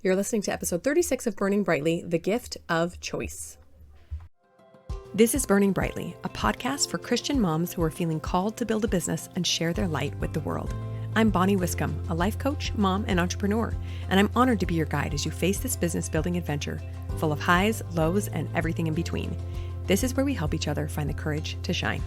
You're listening to episode 36 of Burning Brightly, The Gift of Choice. This is Burning Brightly, a podcast for Christian moms who are feeling called to build a business and share their light with the world. I'm Bonnie Wiscombe, a life coach, mom, and entrepreneur, and I'm honored to be your guide as you face this business building adventure full of highs, lows, and everything in between. This is where we help each other find the courage to shine.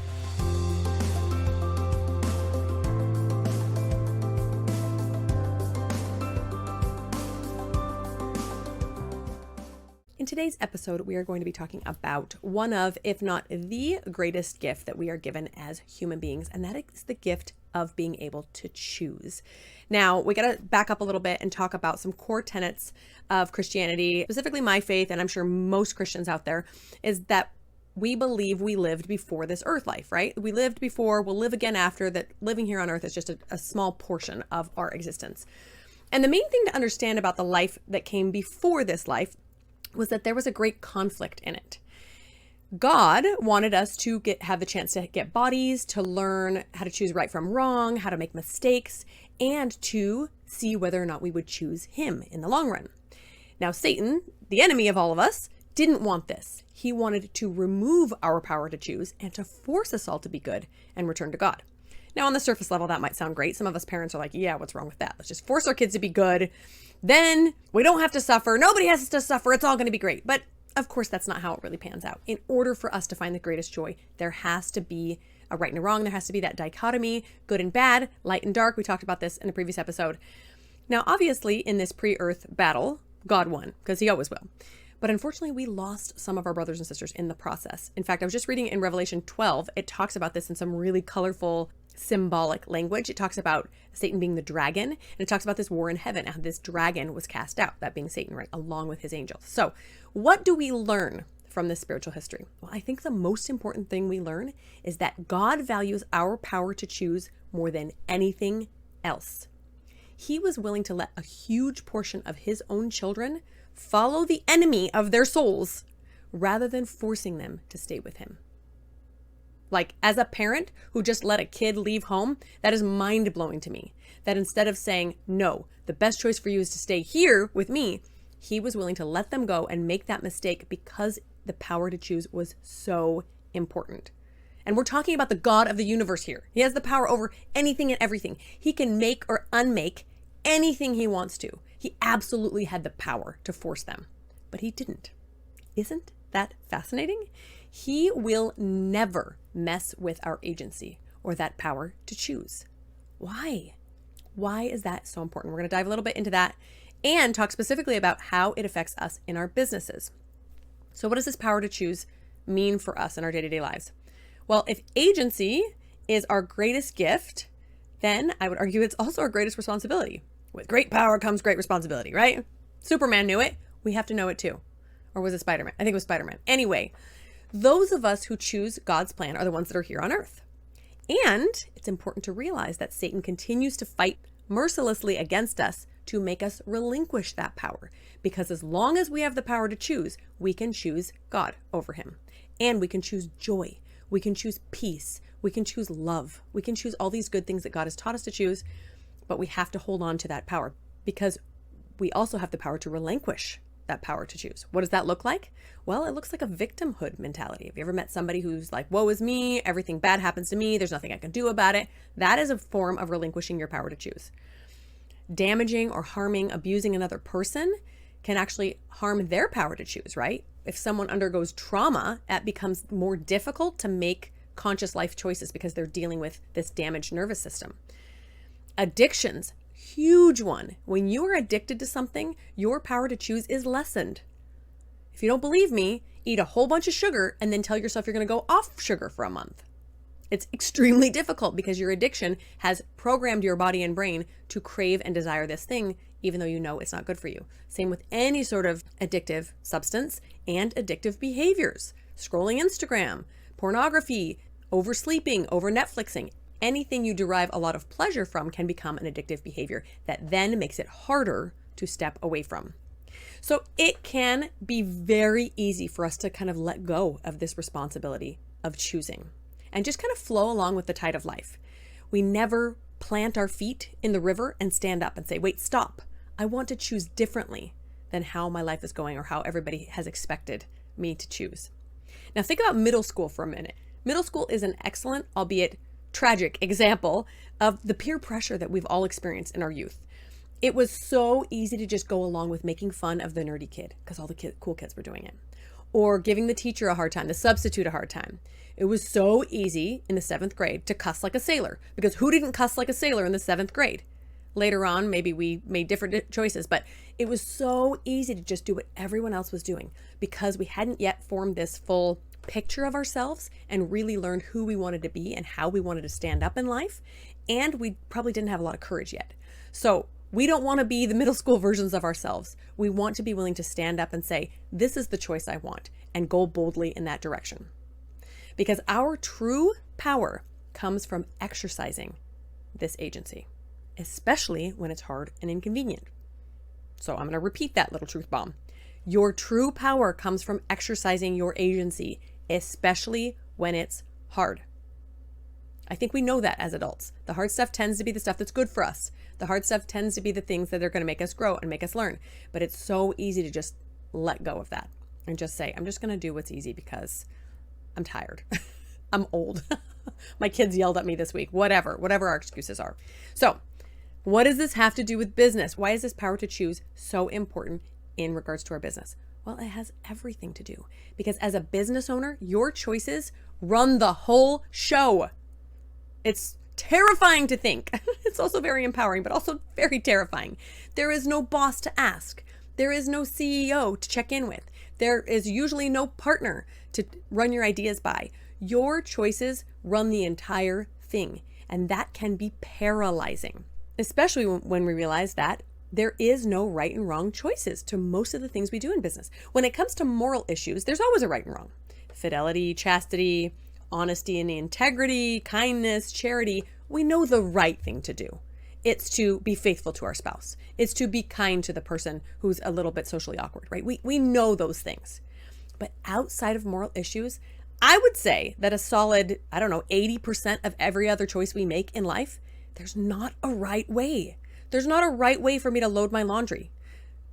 In today's episode, we are going to be talking about one of, if not the greatest gift that we are given as human beings, and that is the gift of being able to choose. Now, we got to back up a little bit and talk about some core tenets of Christianity, specifically my faith, and I'm sure most Christians out there, is that we believe we lived before this earth life, right? We lived before, we'll live again after, that living here on earth is just a small portion of our existence. And the main thing to understand about the life that came before this life was that there was a great conflict in it. God wanted us to have the chance to get bodies, to learn how to choose right from wrong, how to make mistakes, and to see whether or not we would choose him in the long run. Now, Satan, the enemy of all of us, didn't want this. He wanted to remove our power to choose and to force us all to be good and return to God. Now, on the surface level, that might sound great. Some of us parents are like, yeah, what's wrong with that? Let's just force our kids to be good. Then we don't have to suffer. Nobody has to suffer. It's all going to be great. But of course, that's not how it really pans out. In order for us to find the greatest joy, there has to be a right and a wrong. There has to be that dichotomy, good and bad, light and dark. We talked about this in a previous episode. Now, obviously, in this pre-earth battle, God won, because he always will. But unfortunately, we lost some of our brothers and sisters in the process. In fact, I was just reading in Revelation 12, it talks about this in some really colorful, symbolic language. It talks about Satan being the dragon, and it talks about this war in heaven, how this dragon was cast out, that being Satan, right, along with his angels. So what do we learn from this spiritual history? Well, I think the most important thing we learn is that God values our power to choose more than anything else. He was willing to let a huge portion of his own children follow the enemy of their souls rather than forcing them to stay with him. Like, as a parent who just let a kid leave home, that is mind-blowing to me. That instead of saying, no, the best choice for you is to stay here with me, he was willing to let them go and make that mistake because the power to choose was so important. And we're talking about the God of the universe here. He has the power over anything and everything. He can make or unmake anything he wants to. He absolutely had the power to force them, but he didn't. Isn't that fascinating? He will never mess with our agency or that power to choose. Why? Why is that so important? We're going to dive a little bit into that and talk specifically about how it affects us in our businesses. So what does this power to choose mean for us in our day-to-day lives? Well, if agency is our greatest gift, then I would argue it's also our greatest responsibility. With great power comes great responsibility, right? Superman knew it. We have to know it too. Or was it Spider-Man? I think it was Spider-Man. Anyway, those of us who choose God's plan are the ones that are here on earth. And it's important to realize that Satan continues to fight mercilessly against us to make us relinquish that power. Because as long as we have the power to choose, we can choose God over him. And we can choose joy. We can choose peace. We can choose love. We can choose all these good things that God has taught us to choose. But we have to hold on to that power because we also have the power to relinquish that power to choose. What does that look like? Well, it looks like a victimhood mentality. Have you ever met somebody who's like, woe is me, everything bad happens to me, there's nothing I can do about it? That is a form of relinquishing your power to choose. Damaging or harming, abusing another person can actually harm their power to choose, right? If someone undergoes trauma, it becomes more difficult to make conscious life choices because they're dealing with this damaged nervous system. Addictions, huge one. When you are addicted to something, your power to choose is lessened. If you don't believe me, eat a whole bunch of sugar and then tell yourself you're going to go off sugar for a month. It's extremely difficult because your addiction has programmed your body and brain to crave and desire this thing, even though you know it's not good for you. Same with any sort of addictive substance and addictive behaviors. Scrolling Instagram, pornography, oversleeping, over Netflixing. Anything you derive a lot of pleasure from can become an addictive behavior that then makes it harder to step away from. So it can be very easy for us to kind of let go of this responsibility of choosing and just kind of flow along with the tide of life. We never plant our feet in the river and stand up and say, wait, stop. I want to choose differently. than how my life is going or how everybody has expected me to choose. Now think about middle school for a minute. Middle school is an excellent, albeit tragic, example of the peer pressure that we've all experienced in our youth. It was so easy to just go along with making fun of the nerdy kid because all the cool kids were doing it. Or giving the teacher a hard time, the substitute a hard time. It was so easy in the 7th grade to cuss like a sailor, because who didn't cuss like a sailor in the 7th grade? Later on, maybe we made different choices, but it was so easy to just do what everyone else was doing because we hadn't yet formed this full picture of ourselves and really learned who we wanted to be and how we wanted to stand up in life. And we probably didn't have a lot of courage yet. So we don't want to be the middle school versions of ourselves. We want to be willing to stand up and say, this is the choice I want, and go boldly in that direction. Because our true power comes from exercising this agency, especially when it's hard and inconvenient. So I'm going to repeat that little truth bomb. Your true power comes from exercising your agency, especially when it's hard. I think we know that as adults. The hard stuff tends to be the stuff that's good for us. The hard stuff tends to be the things that are going to make us grow and make us learn. But it's so easy to just let go of that and just say, I'm just going to do what's easy because I'm tired. I'm old. My kids yelled at me this week, whatever our excuses are. So what does this have to do with business? Why is this power to choose so important in regards to our business? Well, it has everything to do because as a business owner, your choices run the whole show. It's terrifying to think. It's also very empowering, but also very terrifying. There is no boss to ask. There is no CEO to check in with. There is usually no partner to run your ideas by. Your choices run the entire thing, and that can be paralyzing, especially when we realize that there is no right and wrong choices to most of the things we do in business. When it comes to moral issues, there's always a right and wrong. Fidelity, chastity, honesty and integrity, kindness, charity, we know the right thing to do. It's to be faithful to our spouse. It's to be kind to the person who's a little bit socially awkward, right? We know those things. But outside of moral issues, I would say that a solid, 80% of every other choice we make in life, there's not a right way. There's not a right way for me to load my laundry.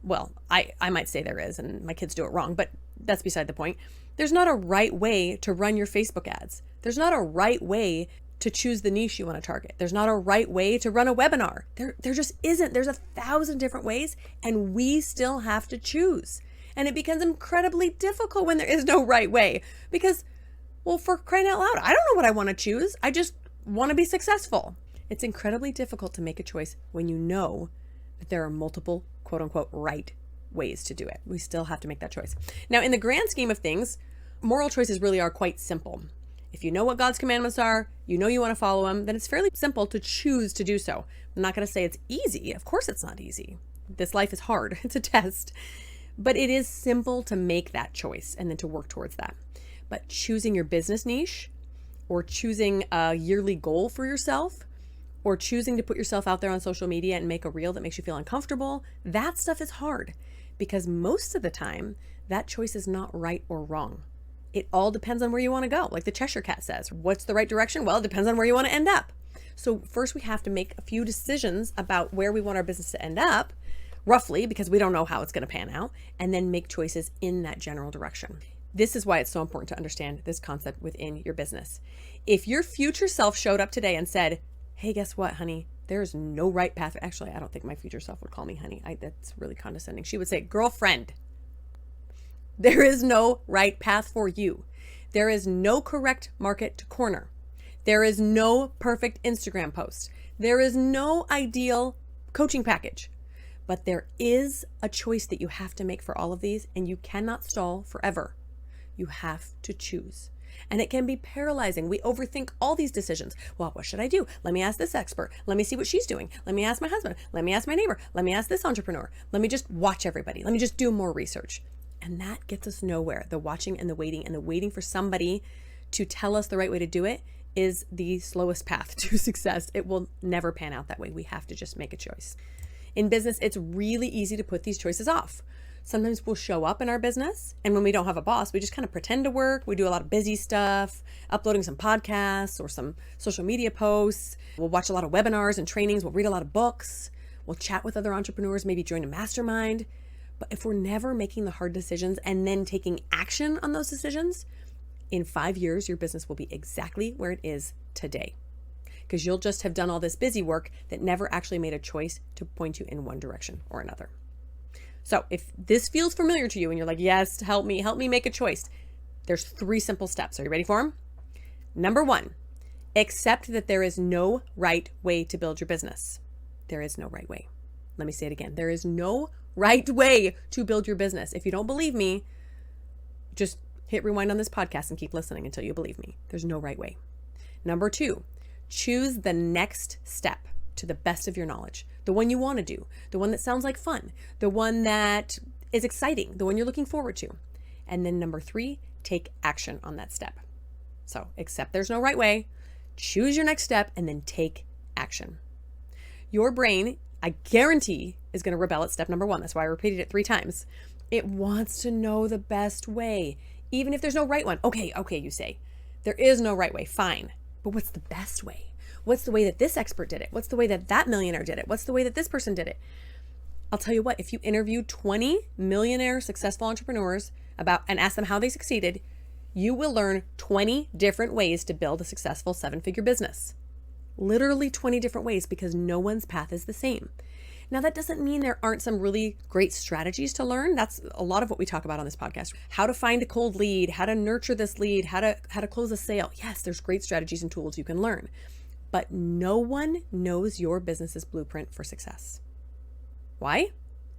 Well, I might say there is, and my kids do it wrong, but that's beside the point. There's not a right way to run your Facebook ads. There's not a right way to choose the niche you want to target. There's not a right way to run a webinar. There just isn't. There's 1,000 different ways, and we still have to choose. And it becomes incredibly difficult when there is no right way because, well, for crying out loud, I don't know what I want to choose. I just want to be successful. It's incredibly difficult to make a choice when you know that there are multiple quote unquote right ways to do it. We still have to make that choice. Now, in the grand scheme of things, moral choices really are quite simple. If you know what God's commandments are, you know you want to follow them, then it's fairly simple to choose to do so. I'm not going to say it's easy. Of course it's not easy. This life is hard. It's a test. But it is simple to make that choice and then to work towards that. But choosing your business niche or choosing a yearly goal for yourself or choosing to put yourself out there on social media and make a reel that makes you feel uncomfortable, that stuff is hard because most of the time that choice is not right or wrong. It all depends on where you want to go. Like the Cheshire Cat says, what's the right direction? Well, it depends on where you want to end up. So first we have to make a few decisions about where we want our business to end up, roughly, because we don't know how it's going to pan out, and then make choices in that general direction. This is why it's so important to understand this concept within your business. If your future self showed up today and said, hey, guess what, honey? There's no right path. Actually, I don't think my future self would call me honey. That's really condescending. She would say, girlfriend. There is no right path for you. There is no correct market to corner. There is no perfect Instagram post. There is no ideal coaching package. But there is a choice that you have to make for all of these, and you cannot stall forever. You have to choose. And it can be paralyzing. We overthink all these decisions. Well, what should I do? Let me ask this expert. Let me see what she's doing. Let me ask my husband. Let me ask my neighbor. Let me ask this entrepreneur. Let me just watch everybody. Let me just do more research. And that gets us nowhere. The watching and the waiting for somebody to tell us the right way to do it is the slowest path to success. It will never pan out that way. We have to just make a choice. In business, it's really easy to put these choices off. Sometimes we'll show up in our business, and when we don't have a boss, we just kind of pretend to work. We do a lot of busy stuff, uploading some podcasts or some social media posts. We'll watch a lot of webinars and trainings. We'll read a lot of books. We'll chat with other entrepreneurs, maybe join a mastermind. But if we're never making the hard decisions and then taking action on those decisions, in 5 years, your business will be exactly where it is today. Because you'll just have done all this busy work that never actually made a choice to point you in one direction or another. So if this feels familiar to you and you're like, yes, help me make a choice, there's 3 simple steps. Are you ready for them? Number 1, accept that there is no right way to build your business. There is no right way. Let me say it again. There is no right way to build your business. If you don't believe me, just hit rewind on this podcast and keep listening until you believe me. There's no right way. Number 2, choose the next step to the best of your knowledge. The one you want to do, the one that sounds like fun, the one that is exciting, the one you're looking forward to. And then number 3, take action on that step. So accept there's no right way, choose your next step, and then take action. Your brain, I guarantee, is going to rebel at step number 1. That's why I repeated it 3 times. It wants to know the best way, even if there's no right one. Okay, you say. There is no right way, fine. But what's the best way? What's the way that this expert did it? What's the way that that millionaire did it? What's the way that this person did it? I'll tell you what, if you interview 20 millionaire successful entrepreneurs and ask them how they succeeded, you will learn 20 different ways to build a successful 7-figure business. Literally 20 different ways, because no one's path is the same. Now, that doesn't mean there aren't some really great strategies to learn. That's a lot of what we talk about on this podcast. How to find a cold lead, how to nurture this lead, how to close a sale. Yes, there's great strategies and tools you can learn. But no one knows your business's blueprint for success. Why?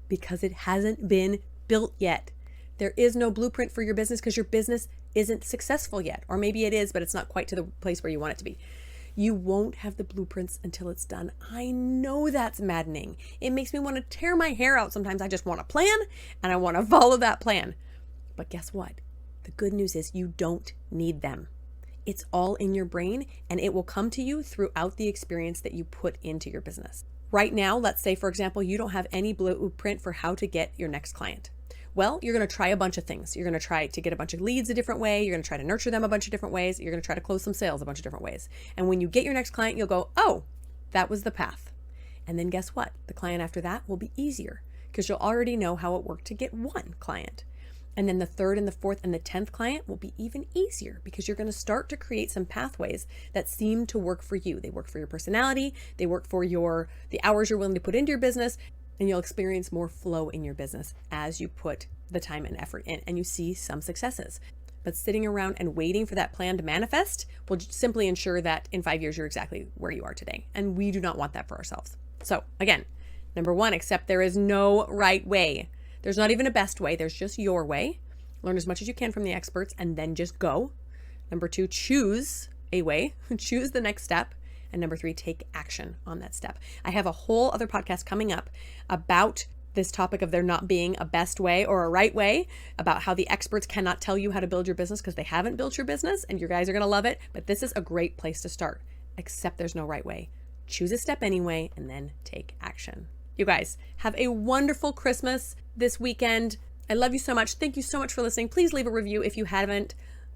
Because it hasn't been built yet. There is no blueprint for your business because your business isn't successful yet. Or maybe it is, but it's not quite to the place where you want it to be. You won't have the blueprints until it's done. I know that's maddening. It makes me want to tear my hair out sometimes. I just want a plan and I want to follow that plan. But guess what? The good news is you don't need them. It's all in your brain, and it will come to you throughout the experience that you put into your business. Right now, let's say, for example, you don't have any blueprint for how to get your next client. Well, you're going to try a bunch of things. You're going to try to get a bunch of leads a different way. You're going to try to nurture them a bunch of different ways. You're going to try to close some sales a bunch of different ways. And when you get your next client, you'll go, oh, that was the path. And then guess what? The client after that will be easier because you'll already know how it worked to get one client. And then the 3rd and the 4th and the 10th client will be even easier because you're going to start to create some pathways that seem to work for you. They work for your personality. They work for the hours you're willing to put into your business, and you'll experience more flow in your business as you put the time and effort in and you see some successes. But sitting around and waiting for that plan to manifest will simply ensure that in 5 years, you're exactly where you are today. And we do not want that for ourselves. So again, number 1, accept there is no right way. There's not even a best way. There's just your way. Learn as much as you can from the experts and then just go. Number 2, choose a way, choose the next step. And number 3, take action on that step. I have a whole other podcast coming up about this topic of there not being a best way or a right way, about how the experts cannot tell you how to build your business because they haven't built your business, and you guys are going to love it. But this is a great place to start. Accept there's no right way. Choose a step anyway, and then take action. You guys have a wonderful Christmas this weekend. I love you so much. Thank you so much for listening. Please leave a review if you haven't.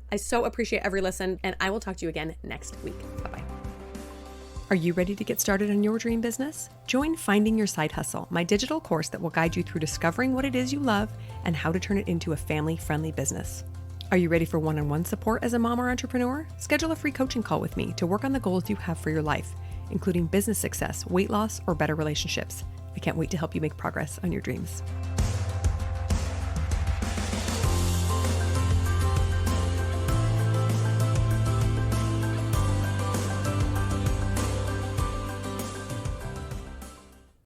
I so appreciate every listen, and I will talk to you again next week. Bye-bye. Are you ready to get started on your dream business? Join Finding Your Side Hustle, my digital course that will guide you through discovering what it is you love and how to turn it into a family-friendly business. Are you ready for one-on-one support as a mom or entrepreneur? Schedule a free coaching call with me to work on the goals you have for your life, including business success, weight loss, or better relationships. I can't wait to help you make progress on your dreams.